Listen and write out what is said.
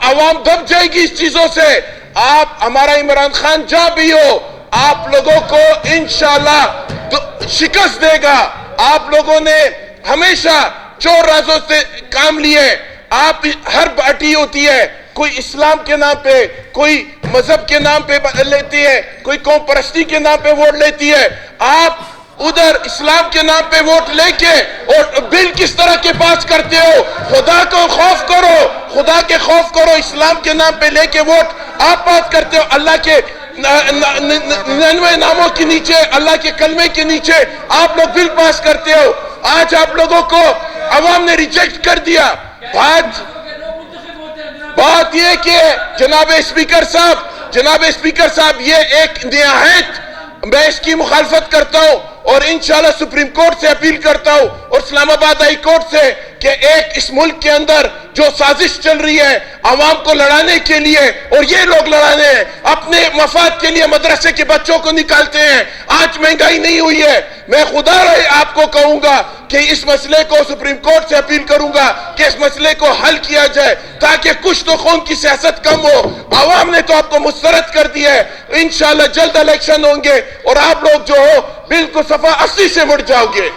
عوام دب جائے گی اس چیزوں سے. آپ ہمارا عمران خان جہاں بھی ہو آپ لوگوں کو انشاءاللہ شکست دے گا. آپ لوگوں نے ہمیشہ چور رازوں سے کام لیے. آپ ہر پارٹی ہوتی ہے, کوئی اسلام کے نام پہ, کوئی مذہب کے نام پہ لیتی ہے, کوئی قوم پرستی کے نام پہ ووٹ لیتی ہے. آپ ادھر اسلام کے نام پہ ووٹ لے کے اور بل کس طرح کے پاس کرتے ہو. خدا کو خوف کرو, خدا کے خوف کرو. اسلام کے نام پہ لے کے ووٹ آپ پاس کرتے ہو. اللہ کے 99 ناموں کے نیچے, اللہ کے کلمے کے نیچے آپ لوگ بل پاس کرتے ہو. آج آپ لوگوں کو عوام نے ریجیکٹ کر دیا. بات یہ کہ جناب اسپیکر صاحب یہ ایک نہایت میں اس کی مخالفت کرتا ہوں اور انشاءاللہ سپریم کورٹ سے اپیل کرتا ہوں اور اسلام آباد ہائی کورٹ سے کہ ایک اس ملک کے اندر جو سازش چل رہی ہے عوام کو لڑانے کے لیے, اور یہ لوگ لڑانے ہیں اپنے مفاد کے لیے, مدرسے کے بچوں کو نکالتے ہیں. آج مہنگائی نہیں ہوئی ہے. میں خدا رہے آپ کو کہوں گا کہ اس مسئلے کو سپریم کورٹ سے اپیل کروں گا کہ اس مسئلے کو حل کیا جائے تاکہ کچھ تو خون کی سیاست کم ہو. عوام نے تو آپ کو مسترد کر دیا ہے. انشاءاللہ جلد الیکشن ہوں گے اور آپ لوگ جو ہو بالکل صفحہ 80 سے مڑ جاؤ گے.